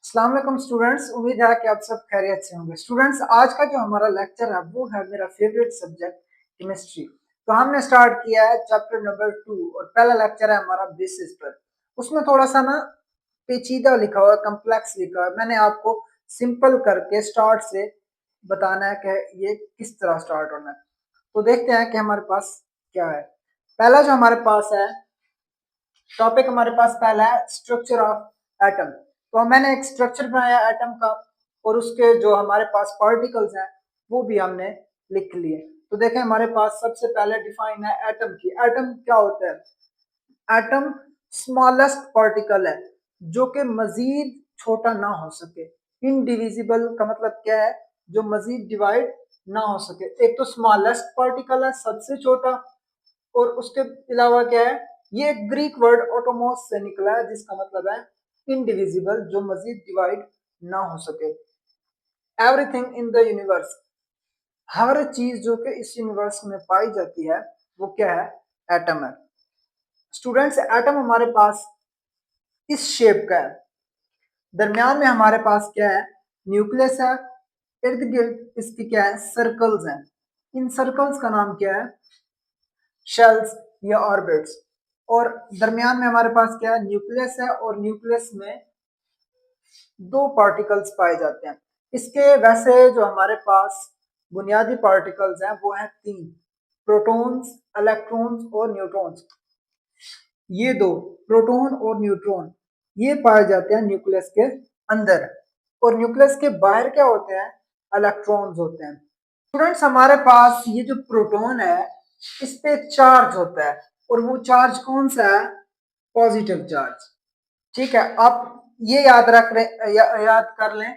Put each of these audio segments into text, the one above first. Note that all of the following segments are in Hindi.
अस्सलाम वालेकुम स्टूडेंट्स, उम्मीद है कि आप सब खैरियत से होंगे। स्टूडेंट्स, आज का जो हमारा लेक्चर है वो है मेरा फेवरेट सब्जेक्ट केमिस्ट्री। तो हमने स्टार्ट किया है चैप्टर नंबर 2 और पहला लेक्चर है हमारा बेसिस पर। उसमें थोड़ा सा ना पेचीदा लिखा हुआ है, कम्प्लेक्स लिखा हुआ है। मैंने आपको सिंपल करके स्टार्ट से बताना है कि ये किस तरह स्टार्ट होना है। तो देखते हैं कि हमारे पास क्या है। पहला जो हमारे पास है टॉपिक, हमारे पास पहला है स्ट्रक्चर ऑफ एटम। तो मैंने एक स्ट्रक्चर बनाया एटम का और उसके जो हमारे पास पार्टिकल्स हैं वो भी हमने लिख लिए। तो देखें, हमारे पास सबसे पहले डिफाइन है एटम की। एटम क्या होता है? एटम स्मॉलेस्ट पार्टिकल है जो कि मजीद छोटा ना हो सके। इनडिविजिबल का मतलब क्या है? जो मजीद डिवाइड ना हो सके। एक तो स्मॉलेस्ट पार्टिकल है, सबसे छोटा, और उसके अलावा क्या है? ये ग्रीक वर्ड ऑटोमोस से निकला है जिसका मतलब है इनडिविजिबल, जो मजीद डिवाइड ना हो सके। एवरीथिंग इन द यूनिवर्स, हर चीज जो कि इस यूनिवर्स में पाई जाती है वो क्या है? एटम है। स्टूडेंट्स, एटम हमारे पास इस शेप का है। दरमियान में हमारे पास क्या है? न्यूक्लियस है। इर्द गिर्द इसकी क्या है? सर्कल्स हैं। इन सर्कल्स का नाम क्या है? शेल्स या ऑर्बिट्स। और दरमियान में हमारे पास क्या है? न्यूक्लियस है, और न्यूक्लियस में दो पार्टिकल्स पाए जाते हैं। इसके वैसे जो हमारे पास बुनियादी पार्टिकल्स हैं वो हैं तीन: प्रोटॉन्स, इलेक्ट्रॉन्स और न्यूट्रॉन्स। ये दो, प्रोटॉन और न्यूट्रॉन, ये पाए जाते हैं न्यूक्लियस के अंदर। और न्यूक्लियस के बाहर क्या होते हैं? इलेक्ट्रॉन्स होते हैं। स्टूडेंट्स, हमारे पास ये जो प्रोटॉन है इस पे एक चार्ज होता है, और वो चार्ज कौन सा है? Positive charge. ठीक है, आप ये याद रख रहे याद कर लें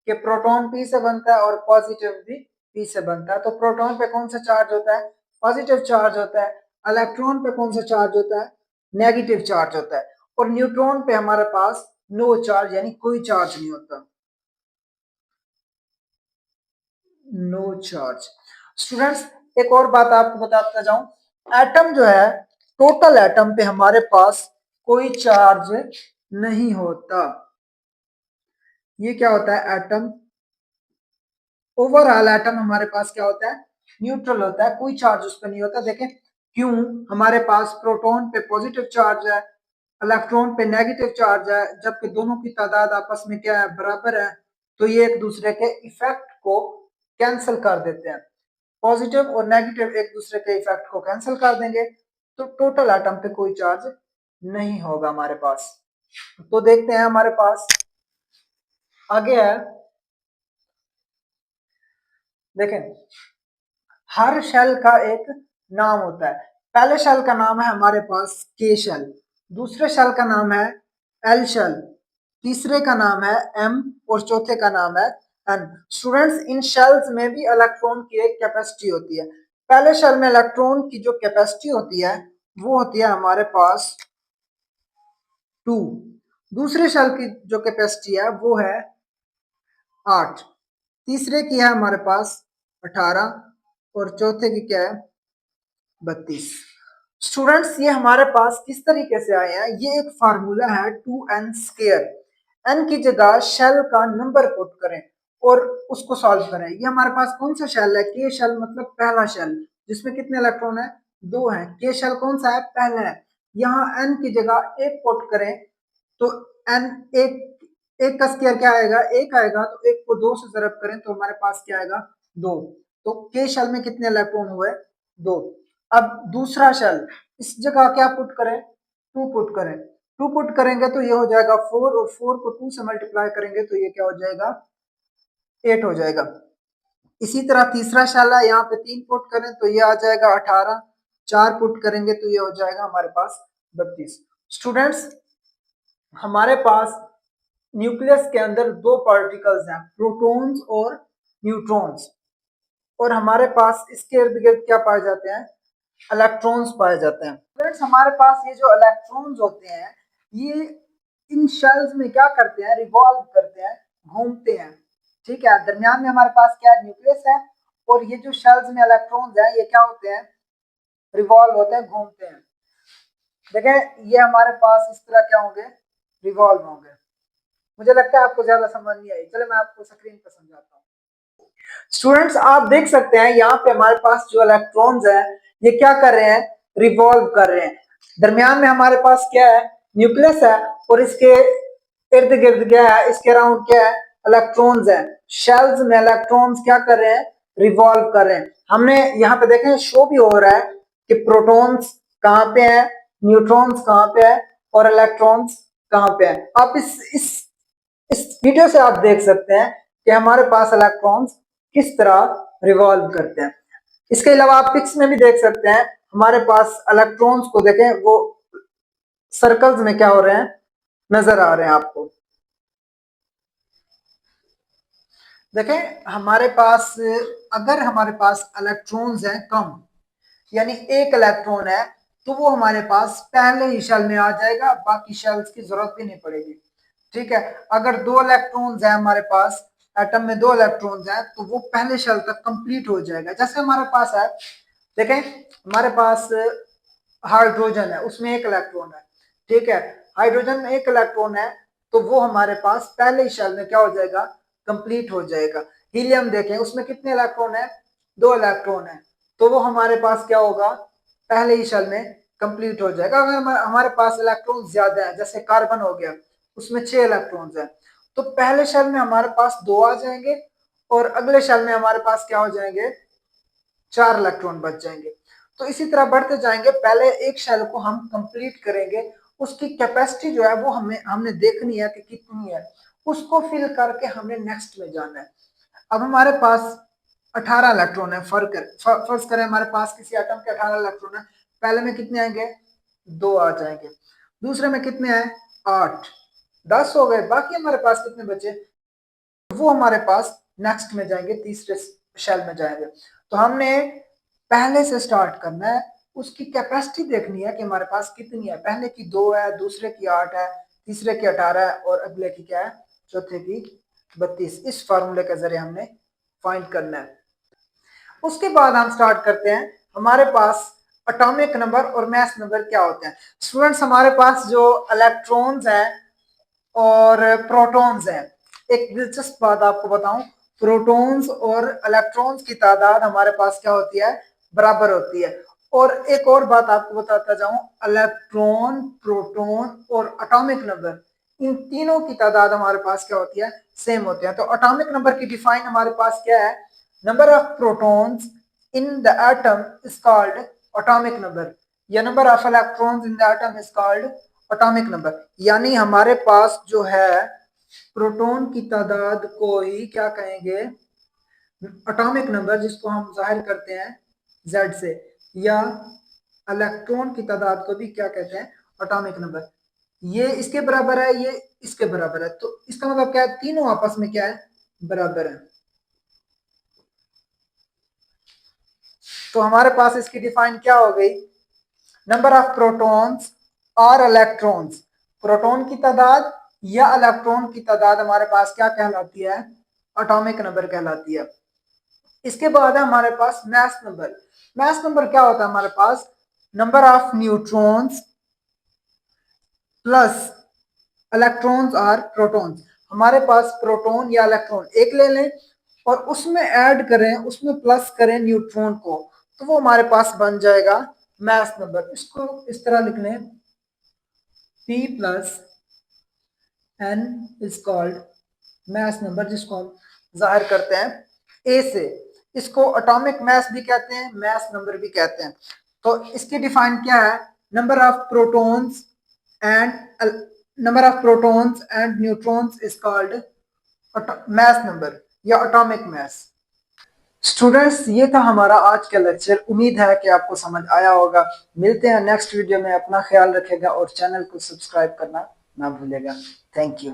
कि प्रोटॉन पी से बनता है और पॉजिटिव भी पी से बनता है। तो प्रोटॉन पे कौन सा चार्ज होता है? पॉजिटिव चार्ज होता है। इलेक्ट्रॉन पे कौन सा चार्ज होता है? नेगेटिव चार्ज होता है। और न्यूट्रॉन पे हमारे पास नो चार्ज, यानी कोई चार्ज नहीं होता। No charge. स्टूडेंट्स, एक और बात आपको बताता जाऊं, एटम जो है, टोटल एटम पे हमारे पास कोई चार्ज नहीं होता। ये क्या होता है? एटम, ओवरऑल एटम हमारे पास क्या होता है? न्यूट्रल होता है, कोई चार्ज उस पर नहीं होता। देखें क्यों? हमारे पास प्रोटॉन पे पॉजिटिव चार्ज है, इलेक्ट्रॉन पे नेगेटिव चार्ज है, जबकि दोनों की तादाद आपस में क्या है? बराबर है। तो ये एक दूसरे के इफेक्ट को कैंसिल कर देते हैं। पॉजिटिव और नेगेटिव एक दूसरे के इफेक्ट को कैंसिल कर देंगे, तो टोटल एटम पे कोई चार्ज नहीं होगा हमारे पास। तो देखते हैं हमारे पास आगे है। देखें, हर शेल का एक नाम होता है। पहले शेल का नाम है हमारे पास के शेल, दूसरे शेल का नाम है एल शेल, तीसरे का नाम है एम, और चौथे का नाम है एन। स्टूडेंट्स, इन शेल्स में भी इलेक्ट्रॉन की एक कैपेसिटी होती है। पहले शेल में इलेक्ट्रॉन की जो कैपेसिटी होती है वो होती है हमारे पास 2। दूसरे शेल की जो कैपेसिटी है वो है 8। तीसरे की है हमारे पास 18, और चौथे की क्या है? 32। स्टूडेंट्स, ये हमारे पास किस तरीके से आए हैं? ये एक फार्मूला है 2n²। एन की जगह शेल का नंबर पुट करें और उसको सॉल्व करें। ये हमारे पास कौन सा शेल है? के शेल, मतलब पहला शेल, जिसमें कितने इलेक्ट्रॉन है? 2 है। के शेल कौन सा है? पहला है। यहाँ एन की जगह एक पुट करें तो एन, एक, एक का स्क्वायर क्या आएगा? एक आएगा। तो एक को 2 से ज़रब करें तो हमारे पास क्या आएगा? 2। तो के शेल में कितने इलेक्ट्रॉन हुए? 2। अब दूसरा शेल, इस जगह क्या पुट करें? 2 पुट करें। 2 पुट करेंगे तो ये हो जाएगा 4, और 4 को 2 से मल्टीप्लाई करेंगे तो ये क्या हो जाएगा? 8 हो जाएगा। इसी तरह तीसरा शेल है, यहाँ पे 3 पुट करें तो ये आ जाएगा 18, 4 पुट करेंगे तो ये हो जाएगा हमारे पास 32। स्टूडेंट्स, हमारे पास न्यूक्लियस के अंदर दो पार्टिकल्स हैं, प्रोटॉन्स और न्यूट्रॉन्स, और हमारे पास इसके इर्द गिर्द क्या पाए जाते हैं? इलेक्ट्रॉन्स पाए जाते हैं। फ्रेंड्स, हमारे पास ये जो इलेक्ट्रॉन्स होते हैं ये इन शेल्स में क्या करते हैं? रिवॉल्व करते हैं, घूमते हैं। ठीक है, दरमियान में हमारे पास क्या है? न्यूक्लियस है, और ये जो शेल्स में इलेक्ट्रॉन्स हैं ये क्या होते हैं? रिवॉल्व होते हैं, घूमते हैं। देखें, ये हमारे पास इस तरह क्या होंगे? रिवॉल्व होंगे। मुझे लगता है आपको ज्यादा समझ नहीं आई। चलो मैं आपको स्क्रीन पर समझाता हूँ। स्टूडेंट्स आप देख सकते हैं यहाँ पे हमारे पास जो इलेक्ट्रॉन्स हैं ये क्या कर रहे हैं, रिवॉल्व कर रहे हैं। दरमियान में हमारे पास क्या है, न्यूक्लियस है, और इसके इर्द गिर्द क्या है, इसके अराउंड क्या है, इलेक्ट्रॉन्स है। शेल्स में इलेक्ट्रॉन्स क्या कर रहे हैं, रिवॉल्व कर रहे हैं। हमने यहाँ पे देखें शो भी हो रहा है कि प्रोटॉन्स कहाँ पे है, न्यूट्रॉन्स कहाँ पे है और इलेक्ट्रॉन्स कहाँ पे है। आप इस वीडियो से आप देख सकते हैं कि हमारे पास इलेक्ट्रॉन्स किस तरह रिवॉल्व करते हैं। इसके अलावा आप पिक्स में भी देख सकते हैं, हमारे पास इलेक्ट्रॉन्स को देखें वो सर्कल्स में क्या हो रहे हैं, नजर आ रहे हैं आपको। देखें हमारे पास, अगर हमारे पास इलेक्ट्रॉन्स हैं कम, यानी एक इलेक्ट्रॉन है, तो वो हमारे पास पहले ही शेल में आ जाएगा, बाकी शेल्स की जरूरत भी नहीं पड़ेगी। ठीक है, अगर दो इलेक्ट्रॉन्स हैं हमारे पास, एटम में दो इलेक्ट्रॉन्स हैं, तो वो पहले शेल तक कंप्लीट हो जाएगा। जैसे हमारे पास है, देखें हमारे पास हाइड्रोजन है, उसमें एक इलेक्ट्रॉन है। ठीक है, हाइड्रोजन में एक इलेक्ट्रॉन है, तो वो हमारे पास पहले ही शेल में क्या हो जाएगा, कंप्लीट हो जाएगा। हीलियम देखें, उसमें कितने इलेक्ट्रॉन है, दो इलेक्ट्रॉन है, तो वो हमारे पास क्या होगा, पहले ही शेल में कंप्लीट हो जाएगा। अगर हमारे पास इलेक्ट्रॉन ज्यादा है, जैसे कार्बन हो गया, उसमें 6 इलेक्ट्रॉन्स है, तो पहले शेल में हमारे पास 2 आ जाएंगे और अगले शेल में हमारे पास क्या हो जाएंगे, 4 इलेक्ट्रॉन बच जाएंगे। तो इसी तरह बढ़ते जाएंगे, पहले एक शेल को हम कंप्लीट करेंगे, उसकी कैपेसिटी जो है वो हमने देखनी है कि कितनी है, उसको फिल करके हमने नेक्स्ट में जाना है। अब हमारे पास 18 इलेक्ट्रॉन है, फर्ज करें हमारे पास किसी एटम के 18 इलेक्ट्रॉन है, पहले में कितने आएंगे, 2 आ जाएंगे, दूसरे में कितने आए, 8, 10 हो गए, बाकी हमारे पास कितने बचे, वो हमारे पास नेक्स्ट में जाएंगे, तीसरे शेल में जाएंगे। तो हमने पहले से स्टार्ट करना है, उसकी कैपेसिटी देखनी है कि हमारे पास कितनी है, पहले की 2 है, दूसरे की 8 है, तीसरे की 18 है और अगले की क्या है, चौथे की 32। इस फार्मूले के जरिए हमने फाइंड करना है। उसके बाद हम स्टार्ट करते हैं, हमारे पास एटॉमिक नंबर और मास नंबर क्या होते हैं। स्टूडेंट्स हमारे पास जो इलेक्ट्रॉन्स हैं और प्रोटॉन्स हैं, एक दिलचस्प बात आपको बताऊं, प्रोटॉन्स और इलेक्ट्रॉन्स की तादाद हमारे पास क्या होती है, बराबर होती है। और एक और बात आपको बताता जाऊं, इलेक्ट्रॉन, प्रोटॉन और एटॉमिक नंबर, इन तीनों की तादाद हमारे पास क्या होती है, सेम होती है। तो एटॉमिक नंबर की डिफाइन हमारे पास क्या है, number of protons in the atom is called atomic number, या number of electrons in the atom is called atomic number। यानी हमारे पास जो है प्रोटॉन की तादाद को ही क्या कहेंगे, एटॉमिक नंबर, जिसको हम जाहिर करते हैं Z से, या इलेक्ट्रॉन की तादाद को भी क्या कहते हैं, एटॉमिक नंबर। ये इसके बराबर है, ये इसके बराबर है, तो इसका मतलब क्या है, तीनों आपस में क्या है, बराबर है। तो हमारे पास इसकी डिफाइन क्या हो गई, नंबर ऑफ प्रोटॉन्स और इलेक्ट्रॉन्स, प्रोटॉन की तादाद या इलेक्ट्रॉन की तादाद हमारे पास क्या कहलाती है, एटॉमिक नंबर कहलाती है। इसके बाद है हमारे पास मास नंबर। मास नंबर क्या होता है हमारे पास, number of neutrons plus electrons और प्रोटॉन्स। हमारे पास प्रोटॉन या इलेक्ट्रॉन एक ले लें और उसमें ऐड करें, उसमें प्लस करें न्यूट्रॉन को, तो वो हमारे पास बन जाएगा मास नंबर। इसको इस तरह लिख लें, P plus N is called mass number, जिसको हम जाहिर करते हैं A से। इसको एटॉमिक मास भी कहते हैं, मास नंबर भी कहते हैं। तो इसकी डिफाइन क्या है, number of protons and neutrons is called mass number या एटॉमिक मास। स्टूडेंट्स ये था हमारा आज का लेक्चर, उम्मीद है कि आपको समझ आया होगा। मिलते हैं नेक्स्ट वीडियो में, अपना ख्याल रखेगा और चैनल को सब्सक्राइब करना ना भूलेगा। Thank you.